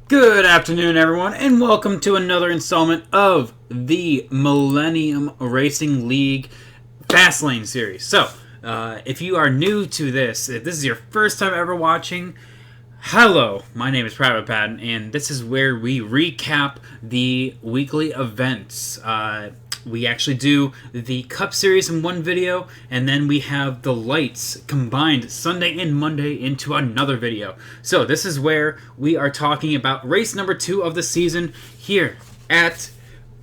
Good afternoon, everyone, and welcome to another installment of the Millennium Racing League Fastlane series. So, if you are new to this, if this is your first time ever watching, hello, my name is Private Patton, and this is where we recap the weekly events. We actually do the Cup Series in one video, and then we have the lights combined Sunday and Monday into another video. So this is where we are talking about race number 2 of the season here at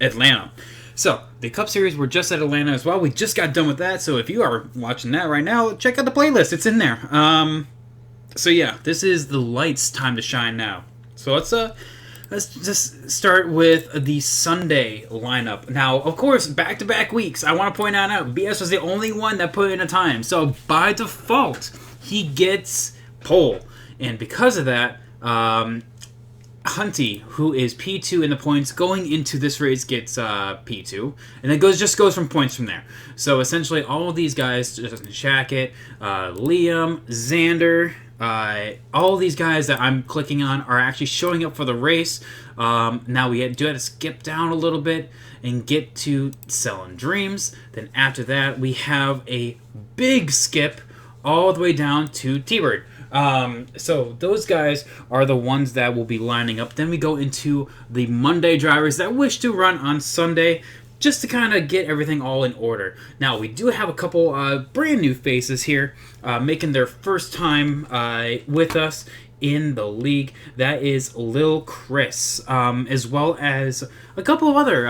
Atlanta. So the Cup Series, we're just at Atlanta as well. We just got done with that, so if you are watching that right now, check out the playlist. It's in there. So yeah, this is the lights time to shine now. So let's just start with the Sunday lineup. Now, of course, back-to-back weeks. I want to point out, BS was the only one that put in a time. So by default, he gets pole, and because of that, Hunty, who is P2 in the points, going into this race gets P2, and it just goes from points from there. So essentially, all of these guys, Justin Shackett, Liam, Xander, all of these guys that I'm clicking on are actually showing up for the race. Now we do have to skip down a little bit and get to Selling Dreams. Then after that, we have a big skip all the way down to T-Bird. So those guys are the ones that will be lining up. Then we go into the Monday drivers that wish to run on Sunday, just to kind of get everything all in order. Now, we do have a couple brand new faces here making their first time with us in the league. That is Lil Chris, as well as a couple of other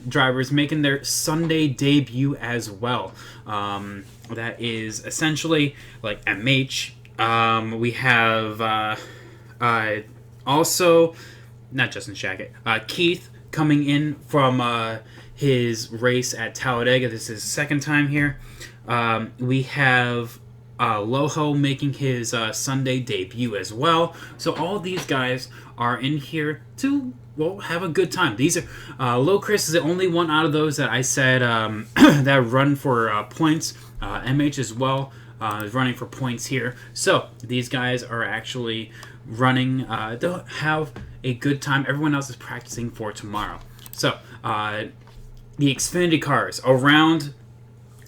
drivers making their Sunday debut as well. That is essentially like MH. We have also, not Justin Shackett, Keith coming in from his race at Talladega. This is his second time here. We have Loho making his Sunday debut as well. So all these guys are in here to, well, have a good time. These are Lil Chris is the only one out of those that I said that run for points. MH as well is running for points here. So these guys are actually running to have a good time. Everyone else is practicing for tomorrow. So the Xfinity cars around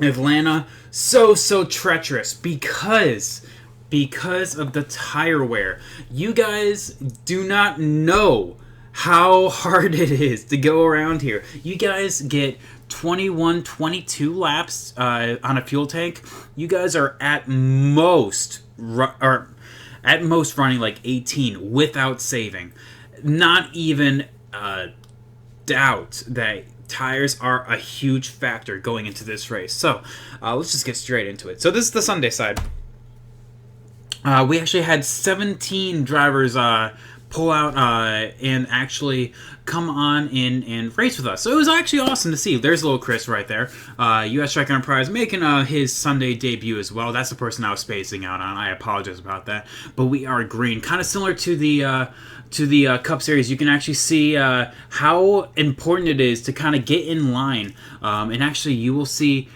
Atlanta, so treacherous because of the tire wear. You guys do not know how hard it is to go around here. You guys get 21, 22 laps on a fuel tank. You guys are at most running like 18 without saving. Not even doubt that tires are a huge factor going into this race. So let's just get straight into it. So this is the Sunday side. We actually had 17 drivers pull out and actually come on in and race with us. So it was actually awesome to see. There's little Chris right there. US Track Enterprise making his Sunday debut as well. That's the person I was spacing out on. I apologize about that. But we are green. Kind of similar to the Cup Series. You can actually see how important it is to kind of get in line. And actually, you will see,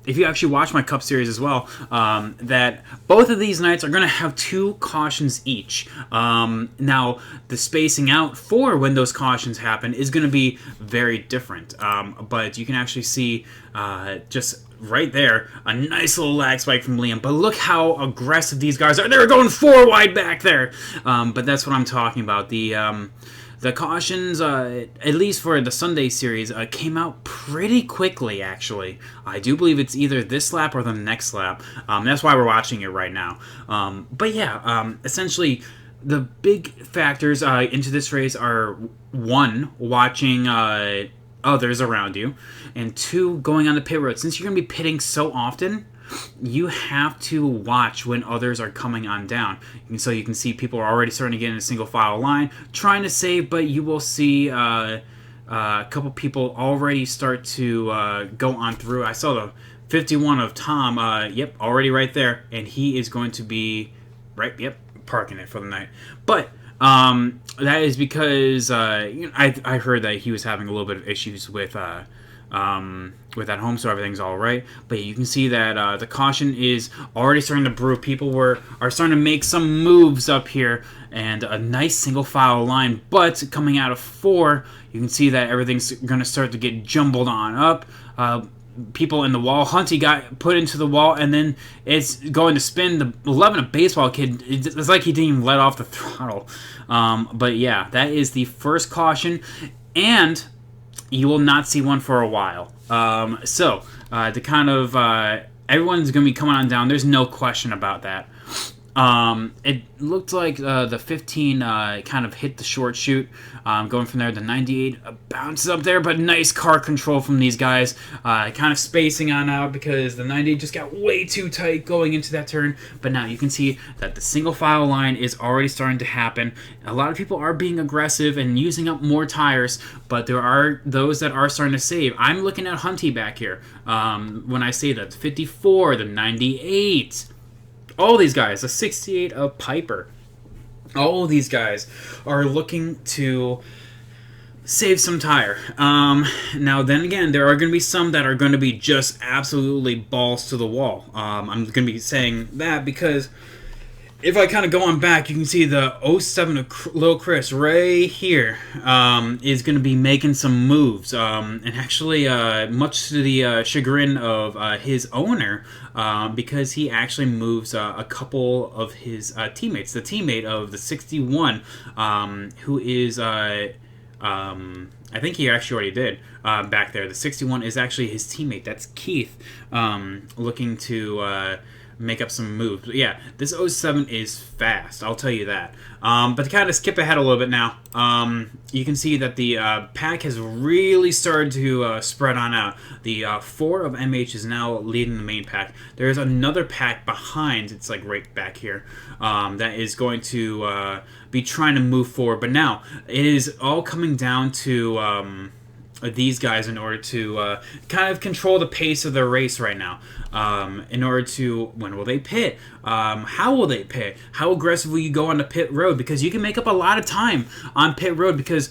if you actually watch my Cup Series as well, that both of these nights are going to have 2 cautions each. Now, the spacing out for when those cautions happen is going to be very different. But you can actually see just right there a nice little lag spike from Liam. But look how aggressive these guys are. They're going 4 wide back there. But that's what I'm talking about. The cautions, at least for the Sunday series, came out pretty quickly, actually. I do believe it's either this lap or the next lap. That's why we're watching it right now. But yeah, essentially, the big factors into this race are, 1, watching others around you, and 2, going on the pit road. Since you're going to be pitting so often, you have to watch when others are coming on down. And so you can see people are already starting to get in a single file line, trying to save, but you will see a couple people already start to go on through. I saw the 51 of Tom, already right there, and he is going to be, parking it for the night. But that is because I heard that he was having a little bit of issues with with that home, so everything's all right. But you can see that the caution is already starting to brew. People are starting to make some moves up here, and a nice single file line. But coming out of 4, you can see that everything's going to start to get jumbled on up. People in the wall. Hunty got put into the wall, and then it's going to spin. The 11, a baseball kid, it's like he didn't even let off the throttle. But yeah, that is the first caution, and you will not see one for a while. To kind of everyone's going to be coming on down. There's no question about that. It looked like the 15 kind of hit the short chute. Going from there, the 98 bounces up there, but nice car control from these guys. Kind of spacing on out because the 98 just got way too tight going into that turn. But now you can see that the single file line is already starting to happen. A lot of people are being aggressive and using up more tires, but there are those that are starting to save. I'm looking at Hunty back here. When I say that, the 54, the 98... all these guys, the 68 of Piper, all of these guys are looking to save some tire. Now, then again, there are going to be some that are going to be just absolutely balls to the wall. I'm going to be saying that because if I kind of go on back, you can see the 07 of Lil Chris right here is going to be making some moves. And actually, much to the chagrin of his owner, because he actually moves a couple of his teammates. The teammate of the 61, who is... I think he actually already did back there. The 61 is actually his teammate. That's Keith, looking to... make up some moves. But yeah, this 07 is fast, I'll tell you that. But to kind of skip ahead a little bit now, you can see that the pack has really started to spread on out. The 4 of MH is now leading the main pack. There's another pack behind, it's like right back here, that is going to be trying to move forward. But now, it is all coming down to... these guys in order to kind of control the pace of the race right now. In order to, when will they pit? How will they pit? How aggressive will you go on the pit road? Because you can make up a lot of time on pit road because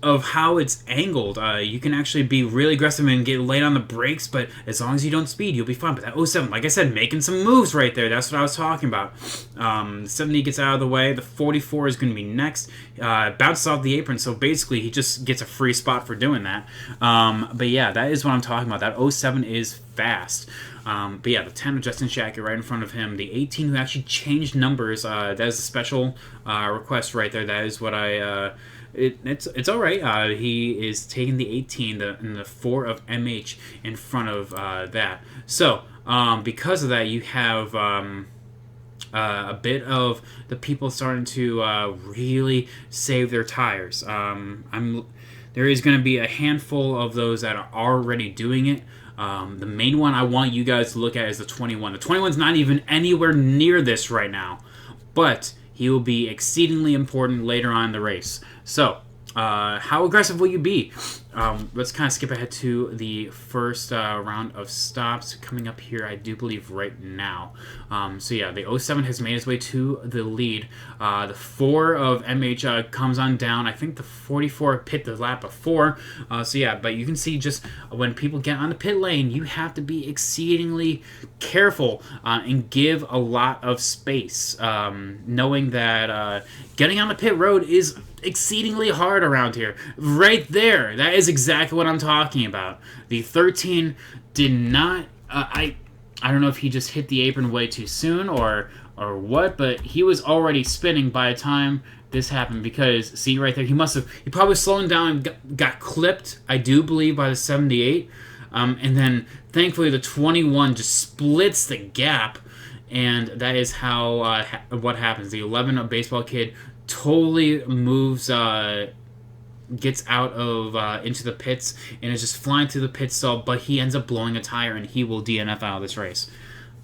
of how it's angled. You can actually be really aggressive and get late on the brakes, but as long as you don't speed, you'll be fine. But that 07, like I said, making some moves right there. That's what I was talking about. 70 gets out of the way. The 44 is going to be next. Bounces off the apron, so basically he just gets a free spot for doing that. But yeah, that is what I'm talking about. That 07 is fast. But yeah, the 10 of Justin Shackett right in front of him. The 18 who actually changed numbers. That is a special request right there. That is what I... It's all right. He is taking the 18 and the 4 of MH in front of that. So because of that, you have a bit of the people starting to really save their tires. There is going to be a handful of those that are already doing it. The main one I want you guys to look at is the 21. The 21's not even anywhere near this right now, but he will be exceedingly important later on in the race. So, how aggressive will you be? Let's kind of skip ahead to the first round of stops coming up here, I do believe, right now. So yeah, the 07 has made its way to the lead. The 4 of MH comes on down. I think the 44 pit the lap before. So yeah, but you can see just when people get on the pit lane, you have to be exceedingly careful and give a lot of space, knowing that getting on the pit road is exceedingly hard around here. Right there, that is exactly what I'm talking about. The 13 did not... I don't know if he just hit the apron way too soon or what, but he was already spinning by the time this happened because, see right there, he probably slowed down and got clipped, I do believe, by the 78. And then, thankfully, the 21 just splits the gap, and that is how what happens. The 11, a baseball kid, totally moves... gets out of into the pits and is just flying through the pit stall, but he ends up blowing a tire and he will DNF out of this race.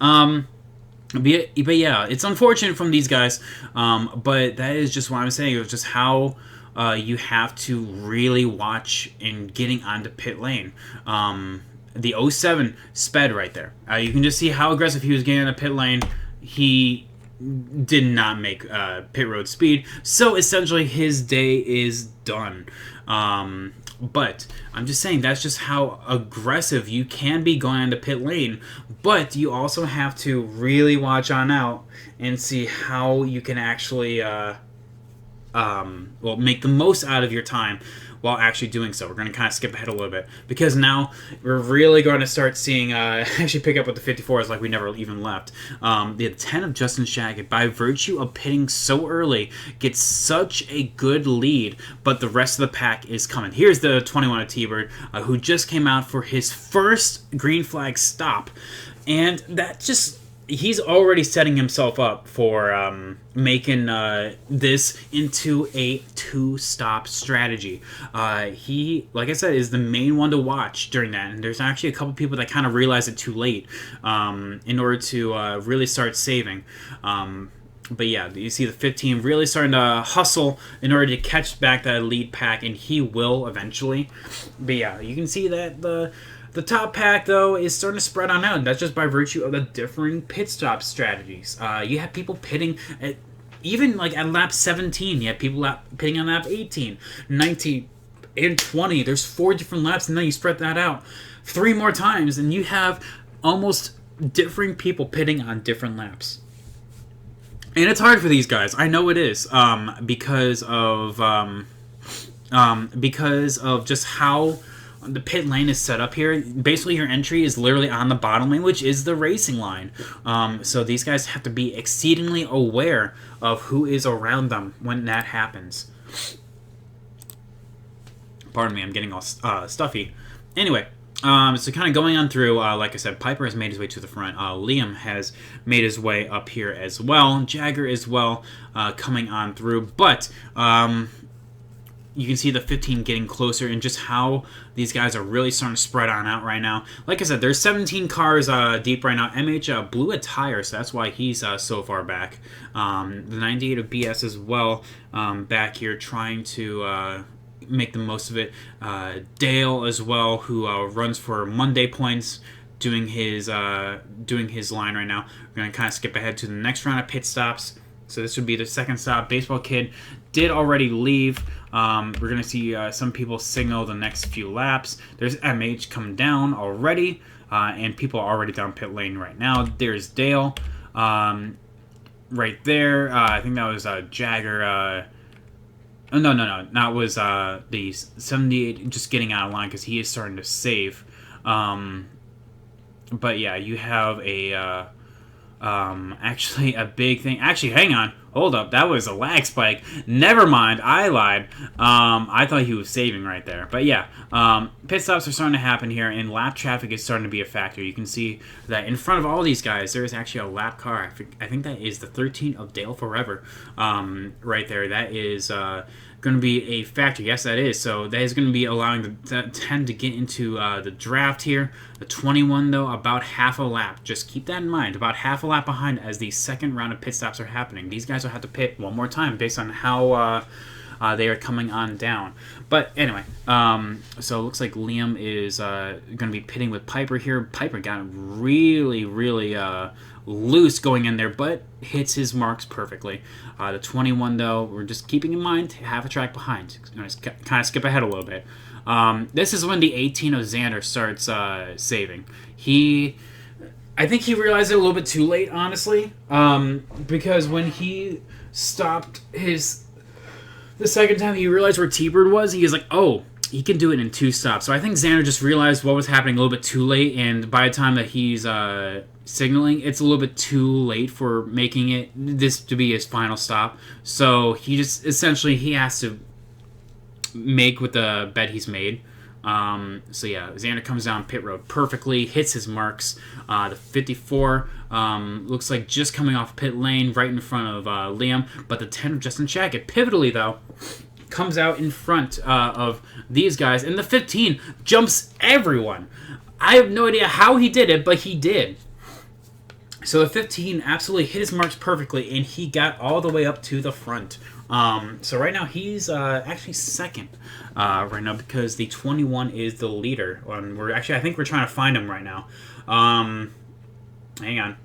But yeah, it's unfortunate from these guys, but that is just what I'm saying. It was just how you have to really watch in getting onto pit lane. The 07 sped right there. You can just see how aggressive he was getting in the pit lane. He did not make pit road speed. So essentially, his day is done. But I'm just saying that's just how aggressive you can be going into pit lane. But you also have to really watch on out and see how you can actually make the most out of your time while actually doing so. We're going to kind of skip ahead a little bit because now we're really going to start seeing actually pick up with the 54s like we never even left. The 10 of Justin Shaggett, by virtue of pitting so early, gets such a good lead, but the rest of the pack is coming. Here's the 21 of T-Bird, who just came out for his first green flag stop, and that just... he's already setting himself up for making this into a two-stop strategy. He, like I said, is the main one to watch during that. And there's actually a couple people that kind of realize it too late in order to really start saving. But yeah, you see the 15 really starting to hustle in order to catch back that lead pack, and he will eventually. But yeah, you can see that the top pack, though, is starting to spread on out, and that's just by virtue of the differing pit stop strategies. You have people pitting at, even like at lap 17, you have people pitting on lap 18, 19, and 20. There's 4 different laps, and then you spread that out 3 more times, and you have almost differing people pitting on different laps. And it's hard for these guys. I know it is, because of just how the pit lane is set up here. Basically, your entry is literally on the bottom lane, which is the racing line. So these guys have to be exceedingly aware of who is around them when that happens. Pardon me, I'm getting all stuffy. Anyway, so kind of going on through, like I said, Piper has made his way to the front. Liam has made his way up here as well. Jagger as well, coming on through. But you can see the 15 getting closer and just how these guys are really starting to spread on out right now. Like I said, there's 17 cars deep right now. MH blew a tire, so that's why he's so far back. The 98 of BS as well, back here trying to make the most of it. Dale as well, who runs for Monday points, doing his line right now. We're going to kind of skip ahead to the next round of pit stops. So this would be the second stop. Baseball Kid did already leave. We're going to see some people signal the next few laps. There's MH coming down already, and people are already down pit lane right now. There's Dale right there. I think that was Jagger. No. That was the 78 just getting out of line because he is starting to save. But yeah, you have a... actually a big thing. Actually, hang on. Hold up. That was a lag spike. Never mind. I lied. I thought he was saving right there. But yeah, pit stops are starting to happen here, and lap traffic is starting to be a factor. You can see that in front of all these guys, there is actually a lap car. I think that is the 13 of Dale Forever right there. That is going to be a factor. Yes, that is. So that is going to be allowing the 10 to get into the draft here. The 21, though, about half a lap. Just keep that in mind. About half a lap behind as the second round of pit stops are happening. These guys will have to pit one more time based on how they are coming on down. But anyway, so it looks like Liam is going to be pitting with Piper here. Piper got really, really loose going in there, but hits his marks perfectly. The 21, though, we're just keeping in mind, half a track behind. Kind of skip ahead a little bit. This is when the 18 of Xander starts saving. I think he realized it a little bit too late, honestly, because when he stopped the second time he realized where T-Bird was, he was like, oh, he can do it in 2 stops. So I think Xander just realized what was happening a little bit too late, and by the time that he's signaling, it's a little bit too late for making this to be his final stop. So he just, essentially, he has to make with the bet he's made. So yeah, Xander comes down pit road perfectly, hits his marks. The 54 looks like just coming off pit lane right in front of Liam, but the 10 of Justin Shaggett, pivotally though, comes out in front of these guys, and the 15 jumps everyone. I have no idea how he did it, but he did. So the 15 absolutely hit his marks perfectly, and he got all the way up to the front. So right now he's actually second right now because the 21 is the leader. I think we're trying to find him right now. Hang on.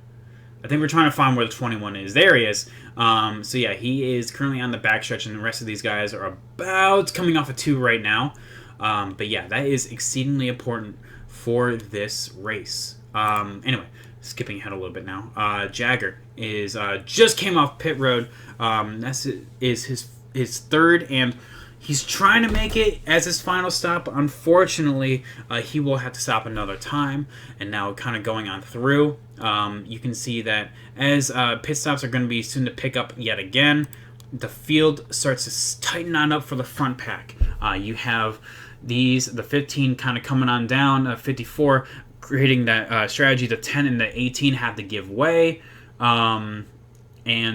I think we're trying to find where the 21 is. There he is. So yeah, he is currently on the backstretch, and the rest of these guys are about coming off a 2 right now. But yeah, that is exceedingly important for this race. Anyway, skipping ahead a little bit now. Jagger is just came off pit road. That is his third, and he's trying to make it as his final stop. Unfortunately, he will have to stop another time. And now kind of going on through, you can see that as pit stops are going to be soon to pick up yet again, the field starts to tighten on up for the front pack. You have the 15 kind of coming on down, 54 creating that strategy. The 10 and the 18 have to give way. And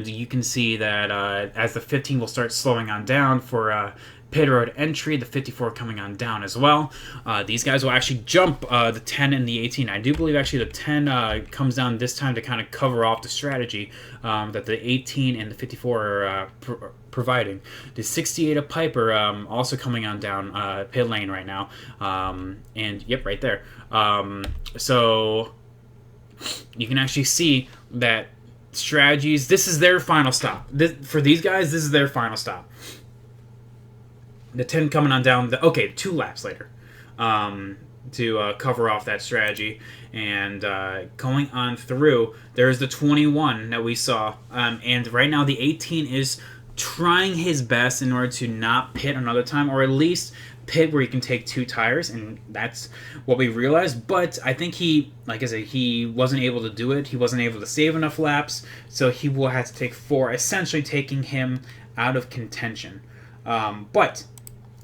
you can see that as the 15 will start slowing on down for pit road entry, the 54 coming on down as well. These guys will actually jump the 10 and the 18. I do believe actually the 10 comes down this time to kind of cover off the strategy that the 18 and the 54 are providing. The 68 of Piper also coming on down pit lane right now. And yep, right there. So you can actually see that strategies, this is their final stop. For these guys, this is their final stop. The 10 coming on down, 2 laps later to cover off that strategy. And going on through, there's the 21 that we saw. And right now the 18 is trying his best in order to not pit another time, or at least pit where he can take 2 tires, and that's what we realized. But I think he, like I said, he wasn't able to do it. He wasn't able to save enough laps, so he will have to take 4, essentially taking him out of contention. But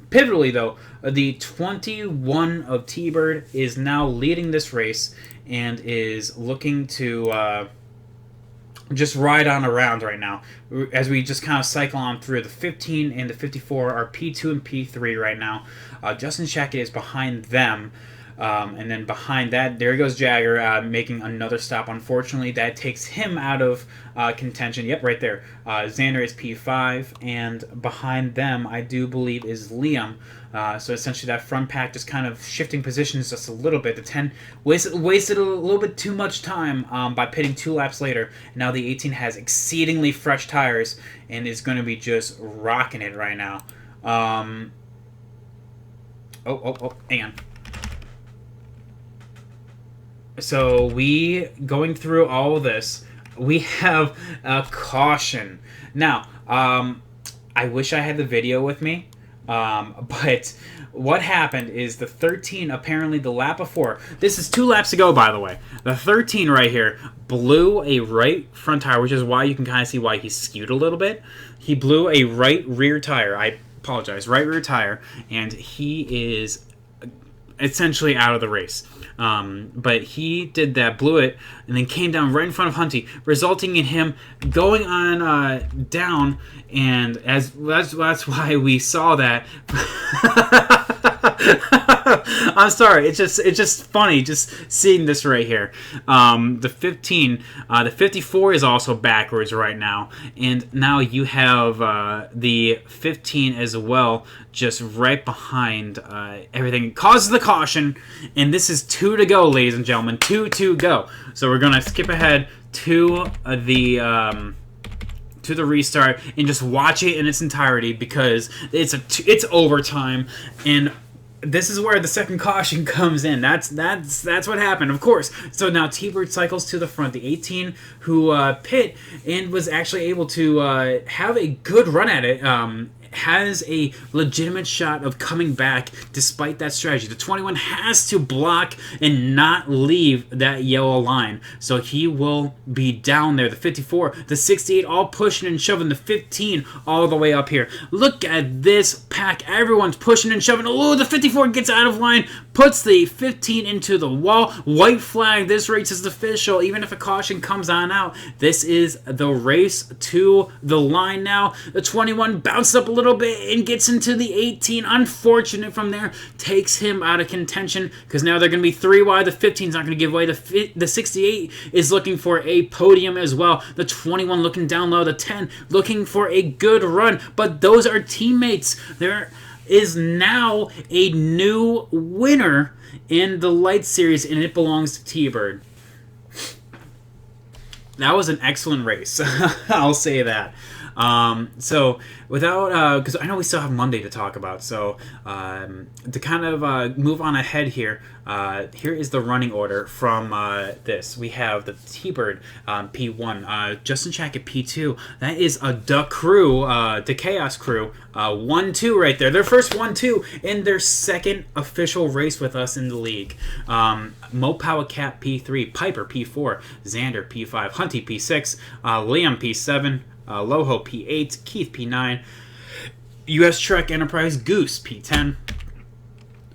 pivotally, though, the 21 of T-Bird is now leading this race and is looking to just ride on around right now. As we just kind of cycle on through, the 15 and the 54 are P2 and P3 right now. Justin Shackett is behind them. And then behind that, there goes Jagger making another stop. Unfortunately, that takes him out of contention. Yep, right there. Xander is P5, and behind them, I do believe, is Liam. So essentially, that front pack just kind of shifting positions just a little bit. The 10 wasted a little bit too much time by pitting 2 laps later. Now the 18 has exceedingly fresh tires and is going to be just rocking it right now. Hang on. So going through all of this, we have a caution. Now, I wish I had the video with me, but what happened is the 13, apparently the lap before, this is 2 laps ago, by the way, the 13 right here blew a right front tire, which is why you can kind of see why he skewed a little bit. He blew a right rear tire. I apologize, right rear tire, and he is essentially out of the race. But he did that, blew it, and then came down right in front of Hunty, resulting in him going on down, and that's why we saw that. I'm sorry, it's just funny just seeing this right here. The 15, the 54 is also backwards right now, and now you have the 15 as well, just right behind everything. It causes the caution, and this is 2 to go, ladies and gentlemen. 2 to go. So we're gonna skip ahead to the restart and just watch it in its entirety, because it's overtime, and this is where the second caution comes in. That's what happened, of course. So now T-Bird cycles to the front. The 18 who pit and was actually able to have a good run at it, has a legitimate shot of coming back despite that strategy. The 21 has to block and not leave that yellow line, so he will be down there. The 54, the 68 all pushing and shoving, the 15 all the way up here. Look at this pack. Everyone's pushing and shoving. Oh, the 54 gets out of line, puts the 15 into the wall. White flag. This race is official. Even if a caution comes on out, this is the race to the line now. The 21 bounces up a little bit and gets into the 18. Unfortunate from there. Takes him out of contention, because now they're going to be 3 wide. The 15 is not going to give way. The 68 is looking for a podium as well. The 21 looking down low. The 10 looking for a good run. But those are teammates. There is now a new winner in the Light Series, and it belongs to T-Bird. that was an excellent race. I'll say that. So without, because I know we still have Monday to talk about, so to kind of move on ahead here, here is the running order from this. We have the T-Bird P1, Justin Shack at P2. That is the crew, the Chaos crew, 1-2 right there. Their first 1-2 in their second official race with us in the league. Mo Power Cat P3, Piper P4, Xander P5, Hunty P6, Liam P7, Loho P8, Keith P9, US Trek Enterprise Goose P10,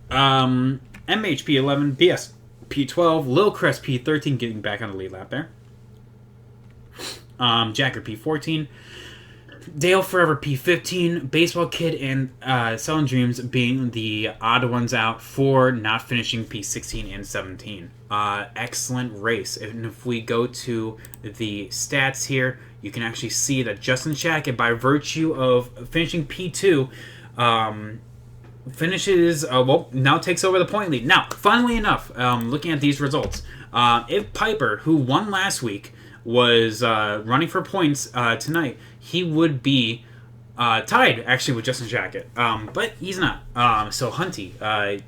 MH P11, BS P12, Lil Crest P13, getting back on the lead lap there. Jacker P14, Dale Forever P15, Baseball Kid and Selling Dreams being the odd ones out for not finishing P16 and 17. Excellent race. And if we go to the stats here, you can actually see that Justin Shackett, by virtue of finishing P2, finishes, now takes over the point lead. Now, funnily enough, looking at these results, if Piper, who won last week, was running for points tonight, he would be tied, actually, with Justin Shackett. But he's not. So Hunty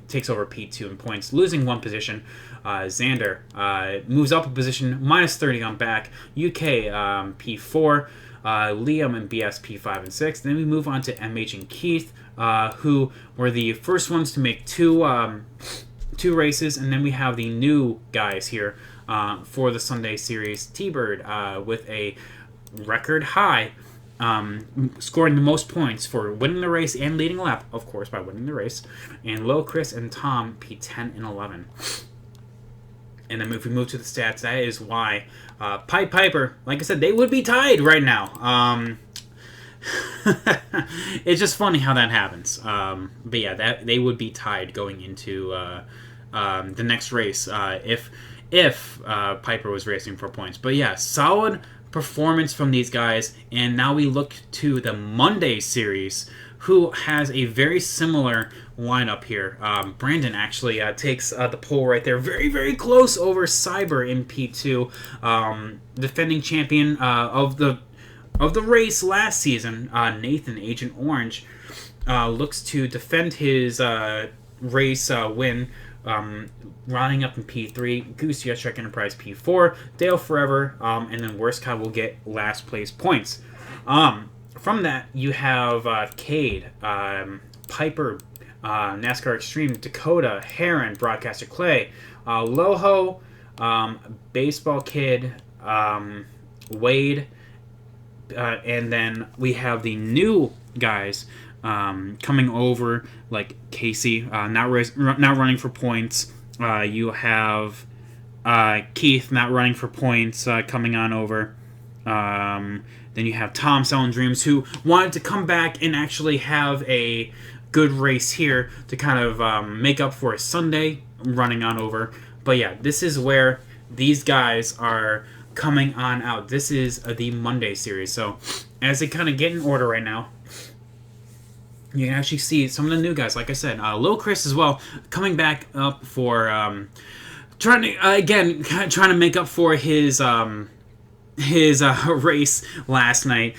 takes over P2 in points, losing one position. Xander moves up a position, minus 30 on back. UK P4, Liam and BS P5 and 6. Then we move on to MH and Keith, who were the first ones to make two races. And then we have the new guys here for the Sunday series. T-Bird with a record high, scoring the most points for winning the race and leading a lap, of course, by winning the race. And Lil Chris and Tom P10 and 11. And then if we move to the stats, that is why Piper, like I said, they would be tied right now. It's just funny how that happens. But yeah, they would be tied going into the next race if Piper was racing for points. But yeah, solid performance from these guys. And now we look to the Monday series, who has a very similar lineup here. Brandon actually takes the pole right there, very, very close over Cyber in P2. Defending champion of the race last season, Nathan, Agent Orange, looks to defend his race win, running up in P3. Goose, US Trek Enterprise P4, Dale Forever, and then Worst Cow will get last place points. From that, you have Cade, Piper, NASCAR Extreme, Dakota, Heron, Broadcaster Clay, Loho, Baseball Kid, Wade, and then we have the new guys coming over, like Casey, not running for points. You have Keith not running for points, coming on over. Then you have Tom Selling Dreams, who wanted to come back and actually have a good race here to kind of make up for a Sunday running on over. But yeah, this is where these guys are coming on out. This is the Monday series. So as they kind of get in order right now, you can actually see some of the new guys. Like I said, Lil Chris as well, coming back up for trying to make up for his race last night,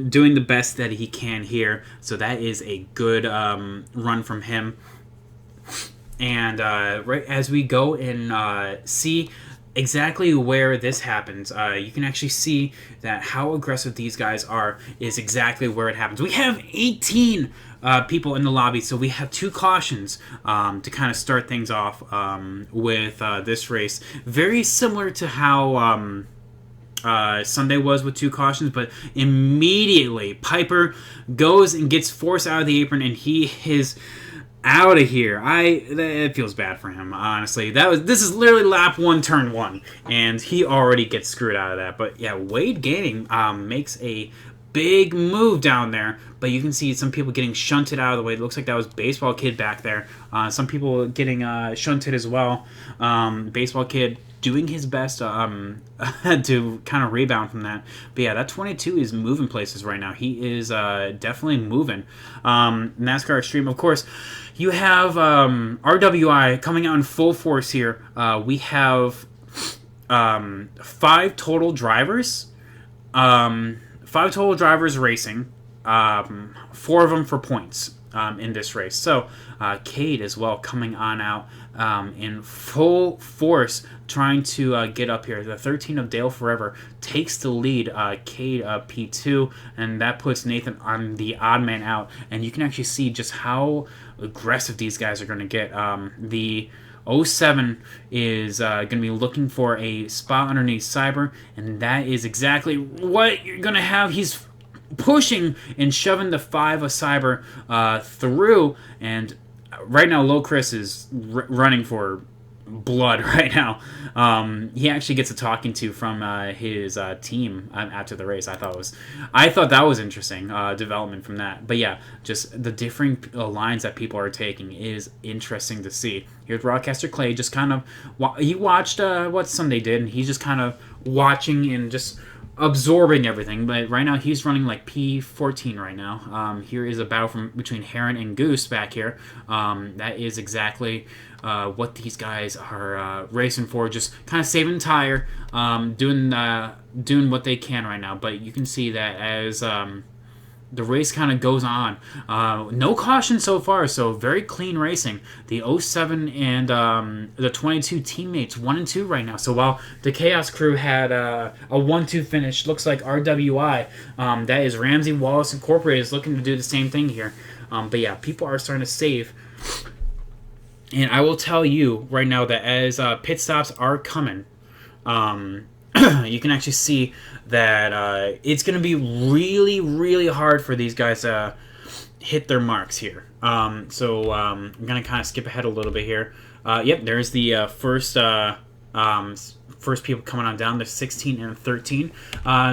doing the best that he can here. So that is a good run from him. And right as we go and see exactly where this happens, you can actually see that how aggressive these guys are is exactly where it happens. We have 18 people in the lobby, so we have 2 cautions to kind of start things off with this race. Very similar to how Sunday was with 2 cautions, but immediately Piper goes and gets forced out of the apron, and he is out of here. It feels bad for him, honestly. This is literally lap 1, turn 1, and he already gets screwed out of that. But yeah, Wade Gaming makes a big move down there, but you can see some people getting shunted out of the way. It looks like that was Baseball Kid back there. Some people getting shunted as well. Baseball Kid doing his best to kind of rebound from that. But yeah, that 22 is moving places right now. He is definitely moving. NASCAR Extreme, of course, you have RWI coming out in full force here. We have five total drivers. Five total drivers racing. Four of them for points in this race. So Cade as well coming on out in full force, trying to get up here. The 13 of Dale Forever takes the lead. Cade P2, and that puts Nathan on the odd man out. And you can actually see just how aggressive these guys are going to get. The 07 is going to be looking for a spot underneath Cyber, and that is exactly what you're going to have. He's pushing and shoving the 5 of Cyber through, and right now Low Chris is running for blood right now. He actually gets a talking to from his team after the race. I thought that was interesting development from that. But yeah, just the differing lines that people are taking is interesting to see. Here's broadcaster Clay just kind of he watched what Sunday did, and he's just kind of watching and just absorbing everything. But right now he's running like P14 right now. Here is a battle between Heron and Goose back here. That is exactly what these guys are racing for, just kind of saving tire, doing what they can right now. But you can see that as the race kind of goes on, no caution so far, so very clean racing. The 07 and the 22 teammates 1 and 2 right now. So while the Chaos crew had a 1-2 finish, looks like RWI, that is Ramsey Wallace Incorporated, is looking to do the same thing here. But yeah, people are starting to save. And I will tell you right now that as pit stops are coming, you can actually see that it's going to be really, really hard for these guys to hit their marks here. So I'm going to kind of skip ahead a little bit here. Yep, there's the first people coming on down. There's 16 and 13.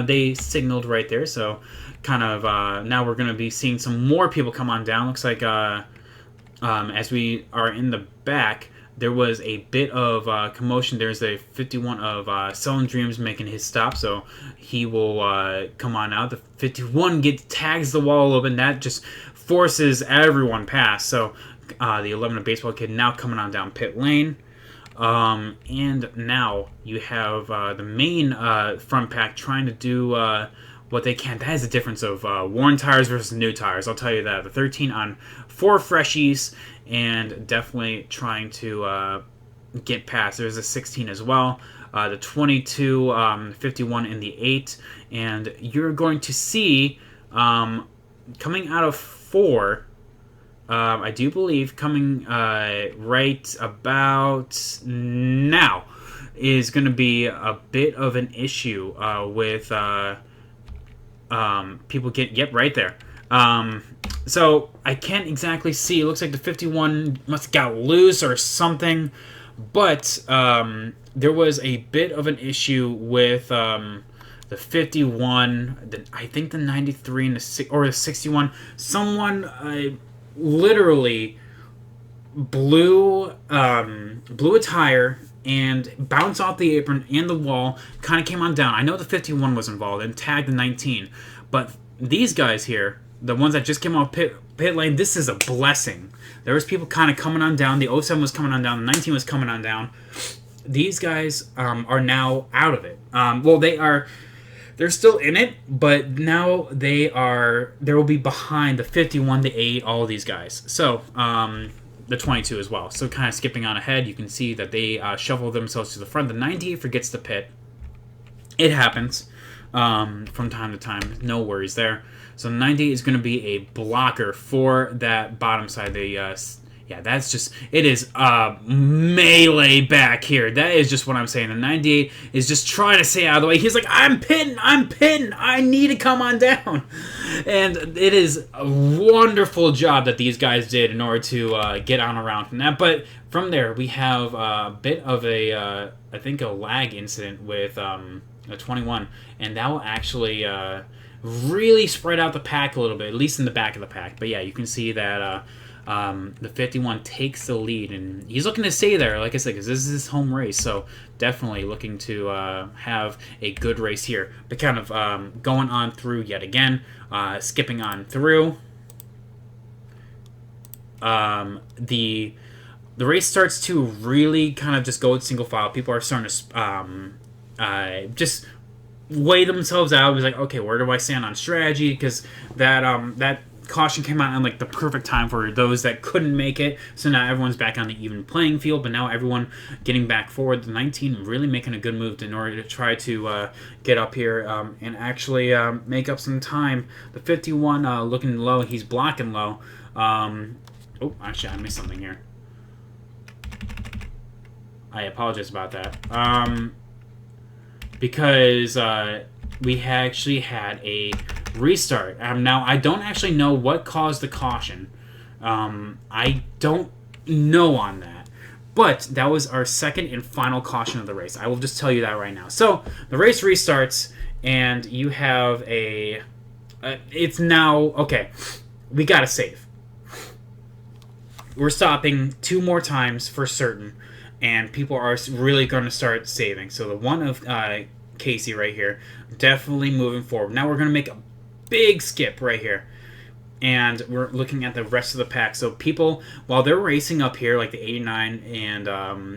They signaled right there, so kind of now we're going to be seeing some more people come on down. Looks like as we are in the back, there was a bit of commotion. There's a 51 of Selling Dreams making his stop, so he will come on out. The 51 tags the wall a little bit, and that just forces everyone past. So the 11 of Baseball Kid now coming on down pit lane. And now you have the main front pack trying to do what they can. That is the difference of worn tires versus new tires. I'll tell you that. The 13 on 4 freshies, and definitely trying to get past. There's a 16 as well. The 22, 51 in the 8. And you're going to see coming out of 4, I do believe coming right about now is going to be a bit of an issue with people right there. So I can't exactly see. It looks like the 51 must have got loose or something, but there was a bit of an issue with the 51. I think the 93 and the 61. Someone literally blew a tire and bounced off the apron and the wall. Kind of came on down. I know the 51 was involved and tagged the 19, but these guys here, the ones that just came off pit lane, this is a blessing. There was people kind of coming on down. The 07 was coming on down. The 19 was coming on down. These guys are now out of it. Well, they're still in it, but now they will be behind the 51, the 8, all of these guys. So the 22 as well. So kind of skipping on ahead, you can see that they shuffle themselves to the front. The 98 forgets the pit. It happens from time to time. No worries there. So 98 is going to be a blocker for that bottom side. That's just, it is melee back here. That is just what I'm saying. The 98 is just trying to stay out of the way. He's like, I'm pitting, I need to come on down. And it is a wonderful job that these guys did in order to get on around from that. But from there, we have a bit of I think a lag incident with a 21. And that will actually really spread out the pack a little bit, at least in the back of the pack. But yeah, you can see that the 51 takes the lead, and he's looking to stay there, like I said, because this is his home race. So definitely looking to have a good race here. But kind of going on through yet again, skipping on through. The race starts to really kind of just go with single file. People are starting to just weigh themselves out. It was like, okay, where do I stand on strategy? Because that caution came out on like the perfect time for those that couldn't make it. So now everyone's back on the even playing field. But now everyone getting back forward. The 19 really making a good move in order to try to get up here and actually make up some time. The 51 looking low. He's blocking low. Oh, actually, I missed something here. I apologize about that. Because we actually had a restart. Now, I don't actually know what caused the caution. I don't know on that. But that was our second and final caution of the race. I will just tell you that right now. So, the race restarts, and you have a... it's now... Okay, we gotta save. We're stopping 2 more times for certain, and people are really going to start saving. So the one of Casey right here, definitely moving forward. Now we're going to make a big skip right here, and we're looking at the rest of the pack. So people, while they're racing up here, like the 89 and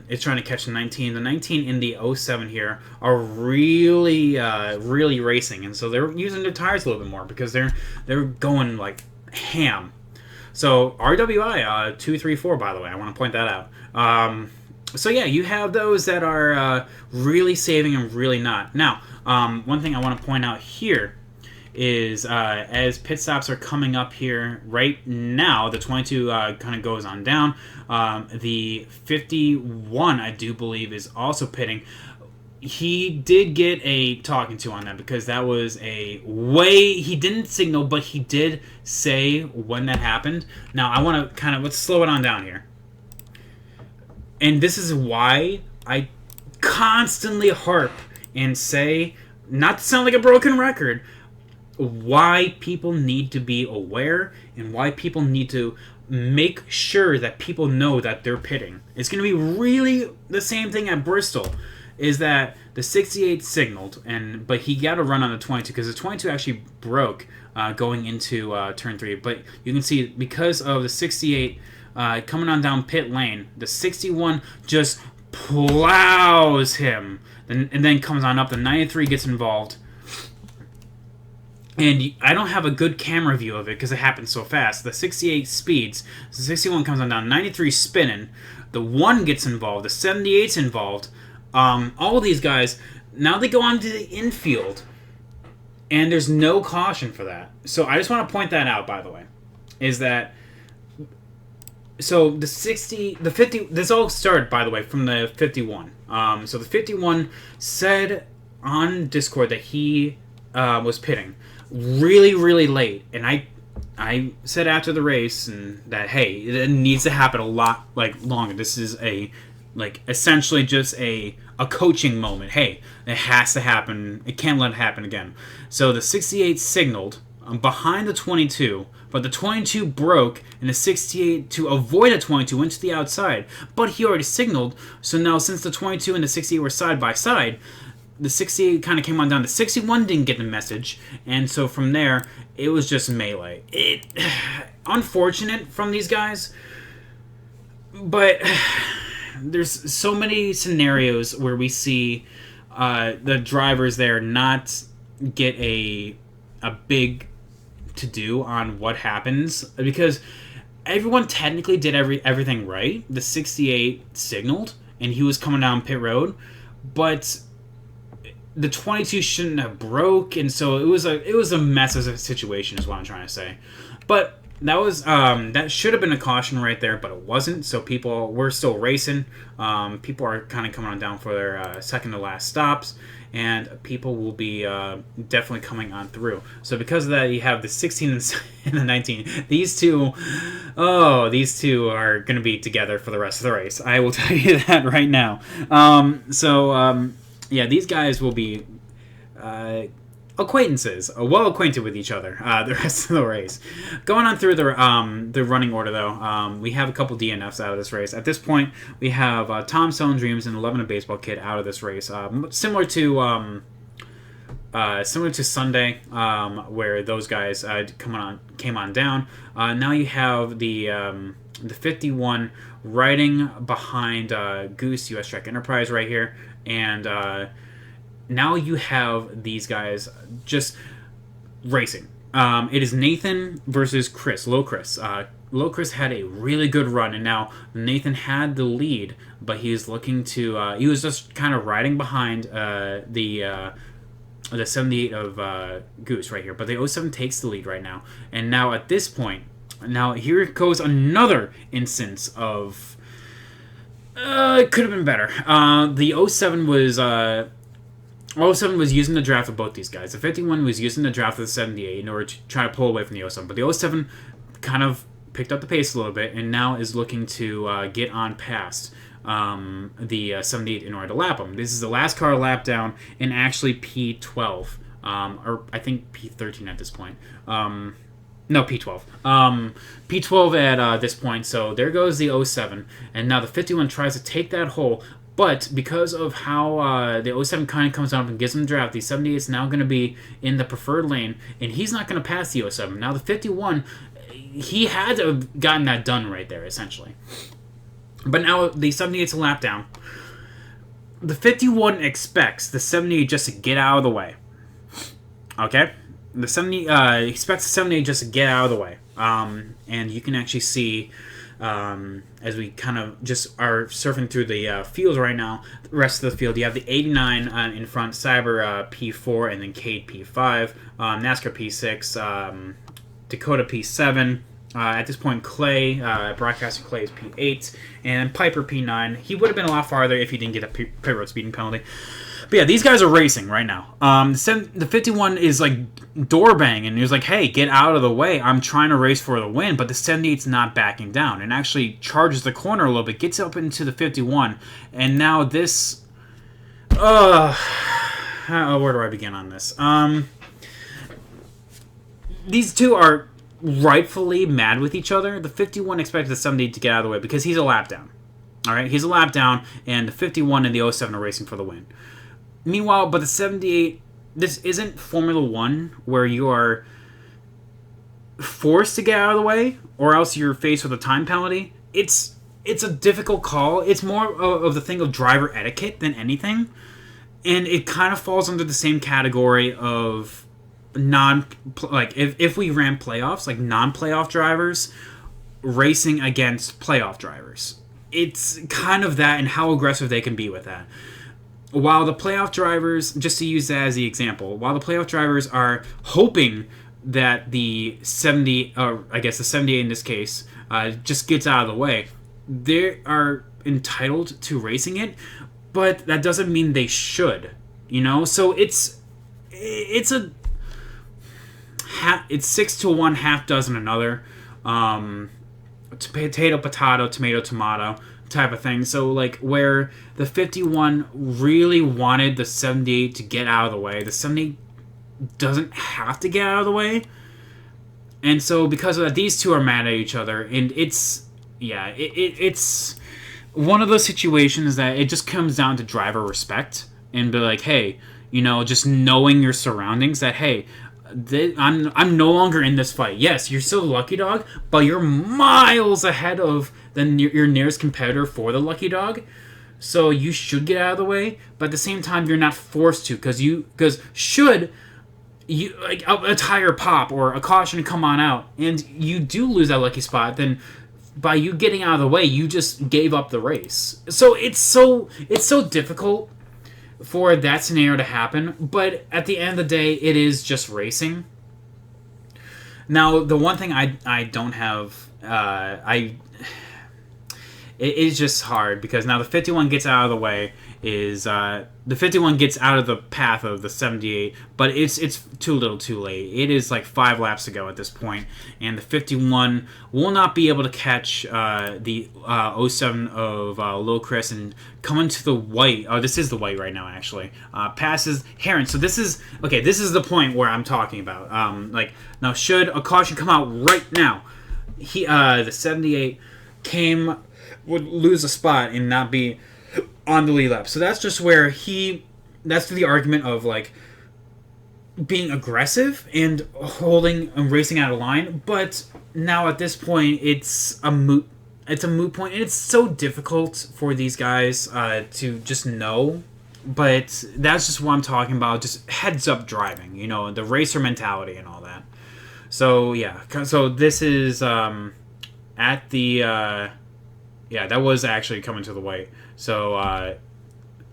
it's trying to catch the 19, the 19 in the 07 here are really, really racing, and so they're using their tires a little bit more because they're going like ham. So RWI 234, by the way, I want to point that out. So yeah, you have those that are really saving and really not. Now, one thing I want to point out here is as pit stops are coming up here right now, the 22 kind of goes on down. The 51, I do believe, is also pitting. He did get a talking to on that because that was a way... He didn't signal, but he did say when that happened. Now, I want to kind of... Let's slow it on down here. And this is why I constantly harp and say, not to sound like a broken record, why people need to be aware and why people need to make sure that people know that they're pitting. It's going to be really the same thing at Bristol. Is that the 68 signaled, but he got a run on the 22 because the 22 actually broke going into turn 3. But you can see because of the 68 coming on down pit lane, the 61 just plows him and then comes on up. The 93 gets involved. And I don't have a good camera view of it because it happened so fast. The 68 speeds. The 61 comes on down. 93 spinning. The 1 gets involved. The 78's involved. All of these guys, now they go on to the infield, and there's no caution for that. So I just want to point that out, by the way, is that, so the 60, the 50, this all started, by the way, from the 51. So the 51 said on Discord that he was pitting really, really late, and I said after the race and that, hey, it needs to happen a lot, longer. This is essentially just a coaching moment. Hey, it has to happen. It can't let it happen again. So the 68 signaled behind the 22, but the 22 broke, and the 68, to avoid a 22, went to the outside. But he already signaled, so now since the 22 and the 68 were side by side, the 68 kind of came on down. The 61 didn't get the message, and so from there, it was just melee. Unfortunate from these guys, but... There's so many scenarios where we see the drivers there not get a big to-do on what happens because everyone technically did everything right. The 68 signaled, and he was coming down pit road, but the 22 shouldn't have broke, and so it was a mess as a situation is what I'm trying to say. But that was that should have been a caution right there, but it wasn't. So people were still racing. People are kind of coming on down for their second to last stops, and people will be definitely coming on through. So because of that, you have the 16 and the 19. These two are going to be together for the rest of the race. I will tell you that right now. Yeah, these guys will be acquaintances, well acquainted with each other the rest of the race. Going on through the running order, though, we have a couple DNFs out of this race. At this point, we have Tom Selling Dreams and 11 a Baseball Kid out of this race. Similar to Sunday, where those guys came on down. Now you have the 51 riding behind Goose US Track Enterprise right here, and now you have these guys just racing. It is Nathan versus Chris, Low Chris. Low Chris had a really good run, and now Nathan had the lead, but he's looking to. He was just kind of riding behind the 78 of Goose right here, but the 07 takes the lead right now. And now at this point, now here goes another instance of it could have been better. The 07 was 07 was using the draft of both these guys. The 51 was using the draft of the 78 in order to try to pull away from the 07, but the 07 kind of picked up the pace a little bit and now is looking to get on past the 78 in order to lap them. This is the last car lap down in actually P12, or I think P13 at this point. No, P12. P12 at this point, so there goes the 07, and now the 51 tries to take that hole, but because of how the 07 kind of comes up and gives him the draft, the 78 is now going to be in the preferred lane, and he's not going to pass the 07. Now the 51, he had to have gotten that done right there, essentially. But now the 78's a lap down. The 51 expects the 78 just to get out of the way. Okay? The 70 expects the 78 just to get out of the way. And you can actually see, as we kind of just are surfing through the field right now, the rest of the field, you have the 89 in front, Cyber P4, and then Cade P5, NASCAR P6, Dakota P7. At this point, Clay, Broadcaster Clay is P8, and Piper P9. He would have been a lot farther if he didn't get a pit road speeding penalty. But yeah, these guys are racing right now. The 51 is like door banging, and he was like, hey, get out of the way. I'm trying to race for the win, but the 78's not backing down and actually charges the corner a little bit, gets up into the 51, and now this... where do I begin on this? These two are rightfully mad with each other. The 51 expected the 78 to get out of the way because he's a lap down. Alright, he's a lap down, and the 51 and the 07 are racing for the win. Meanwhile, but the 78, this isn't Formula 1 where you are forced to get out of the way or else you're faced with a time penalty. It's a difficult call. It's more of the thing of driver etiquette than anything. And it kind of falls under the same category of if we ran playoffs, like non-playoff drivers racing against playoff drivers. It's kind of that and how aggressive they can be with that. While the playoff drivers, just to use that as the example, while the playoff drivers are hoping that the 70, or I guess the 78 in this case, just gets out of the way, they are entitled to racing it, but that doesn't mean they should, you know? So it's 6 to 1, half dozen another. Potato, tomato, tomato type of thing. So, like, where the 51 really wanted the 78 to get out of the way, the 78 doesn't have to get out of the way. And so, because of that, these two are mad at each other. And it's one of those situations that it just comes down to driver respect. And be like, hey, you know, just knowing your surroundings that, hey, I'm no longer in this fight. Yes, you're still the lucky dog, but you're miles ahead of your nearest competitor for the lucky dog. So you should get out of the way, but at the same time, you're not forced to because should you like a tire pop or a caution come on out, and you do lose that lucky spot, then by you getting out of the way, you just gave up the race. So it's so difficult for that scenario to happen, but at the end of the day, it is just racing. Now, the one thing I don't have, it is just hard because now the 51 gets out of the way. The 51 gets out of the path of the 78, but it's too little too late. It is like 5 laps to go at this point, and the 51 will not be able to catch the 07 of Lil Chris and come into the white. Oh, this is the white right now, actually. Passes Heron. So this is the point where I'm talking about. Now, should a caution come out right now, the 78 would lose a spot and not be on the lead lap. So that's just where that's the argument of like being aggressive and holding and racing out of line. But now at this point, it's a moot point, and it's so difficult for these guys to just know but that's just what I'm talking about. Just heads up driving, you know, the racer mentality and all that. So yeah, so this is at the yeah, that was actually coming to the white. So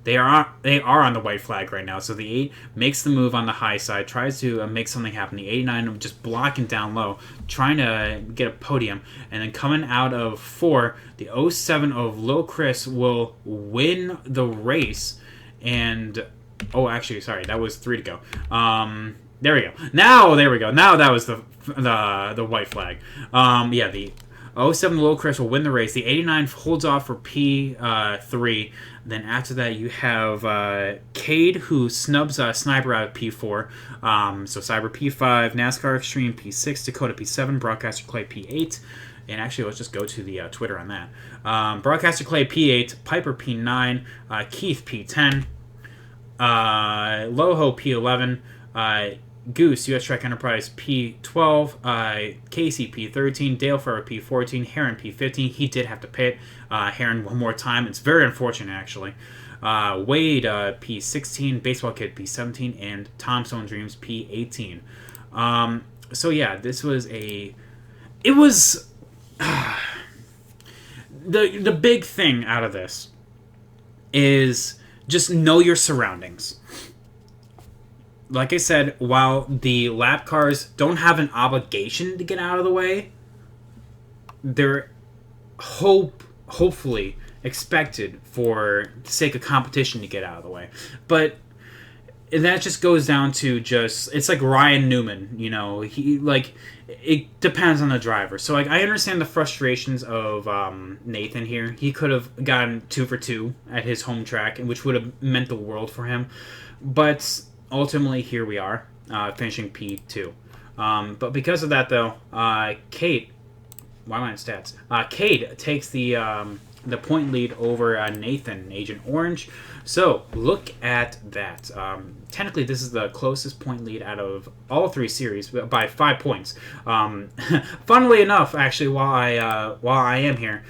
they are on the white flag right now. So the 8 makes the move on the high side, tries to make something happen. The 89 just blocking down low, trying to get a podium. And then coming out of 4, the 07 of Lil Chris will win the race. And, oh, actually, sorry, that was 3 to go. There we go. There we go. Now that was the white flag. Yeah, the 07 Lil Chris will win the race. The 89 holds off for P3. Then after that, you have Cade, who snubs Sniper out of P4. So Cyber P5, NASCAR Extreme P6, Dakota P7, Broadcaster Clay P8. And actually, let's just go to the Twitter on that. Broadcaster Clay P8, Piper P9, Keith P10, Loho P11, Goose, US Trek Enterprise P12, Casey P13, Dale Ferrer P14, Heron P15. He did have to pit Heron one more time. It's very unfortunate, actually. Wade P16, Baseball Kid P17, and Tom Stone Dreams P18. So yeah, this was a... It was... the big thing out of this is just know your surroundings. Like I said, while the lap cars don't have an obligation to get out of the way, they're hopefully expected for the sake of competition to get out of the way. But that just goes down to it's like Ryan Newman, you know, it depends on the driver. So like, I understand the frustrations of Nathan here. He could have gotten 2 for 2 at his home track, which would have meant the world for him. But ultimately, here we are, finishing P2. But because of that, though, Cade, why am I in stats? Cade takes the point lead over Nathan, Agent Orange. So look at that. Technically, this is the closest point lead out of all 3 series by 5 points. Funnily enough, actually, while I am here,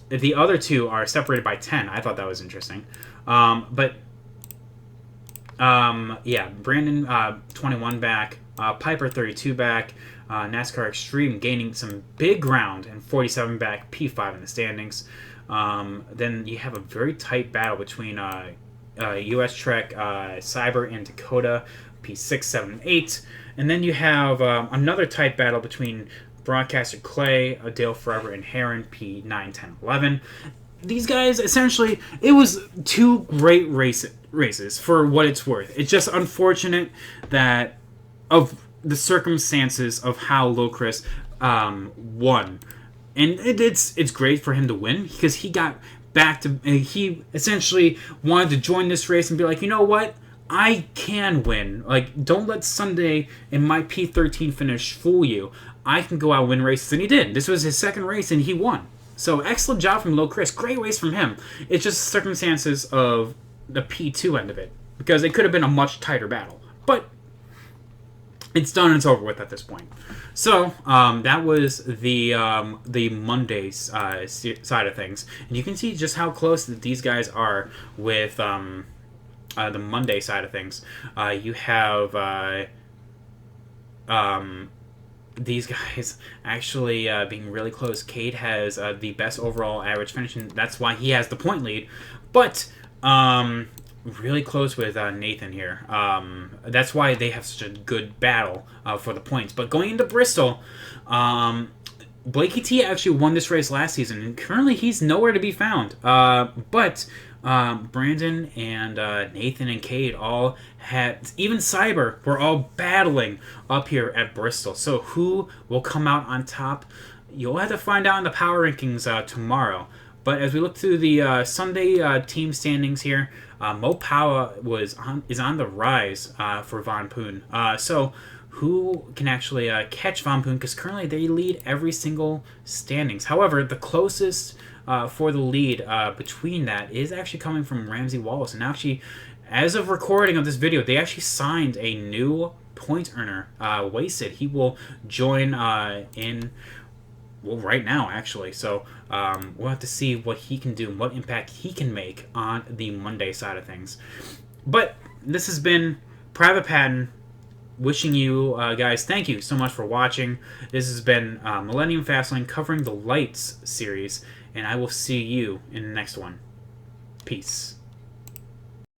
the other 2 are separated by 10. I thought that was interesting. Yeah, Brandon 21 back, Piper 32 back, NASCAR Extreme gaining some big ground, and 47 back, P5 in the standings. Then you have a very tight battle between US Trek, Cyber, and Dakota, P6, 7, and 8. And then you have another tight battle between Broadcaster Clay, Dale Forever, and Heron, P9, 10, 11. These guys, essentially, it was 2 great races for what it's worth. It's just unfortunate that of the circumstances of how Lil Chris won. And it's great for him to win because he got back to... He essentially wanted to join this race and be like, you know what? I can win. Like, don't let Sunday in my P13 finish fool you. I can go out and win races. And he did. This was his 2nd race and he won. So excellent job from Lil Chris. Great race from him. It's just circumstances of the P2 end of it. Because it could have been a much tighter battle. But it's done and it's over with at this point. So that was the Monday side of things. And you can see just how close that these guys are with the Monday side of things. You have... these guys actually being really close. Cade has the best overall average finish, and that's why he has the point lead. But really close with Nathan here. That's why they have such a good battle for the points. But going into Bristol, Blakey T actually won this race last season, and currently he's nowhere to be found. But Brandon and Nathan and Cade all had, even Cyber, were all battling up here at Bristol. So who will come out on top? You'll have to find out in the power rankings tomorrow. But as we look through the Sunday team standings here, Mo Power is on the rise for Von Poon. So who can actually catch Von Poon? Because currently they lead every single standings. However, the closest for the lead between that is actually coming from Ramsey Wallace. And actually, as of recording of this video, they actually signed a new point earner, Wasted. He will join in well, right now, actually. So we'll have to see what he can do and what impact he can make on the Monday side of things. But this has been Private Patton. Wishing you guys thank you so much for watching. This has been Millennium Fastlane covering the Lights series, and I will see you in the next one. Peace.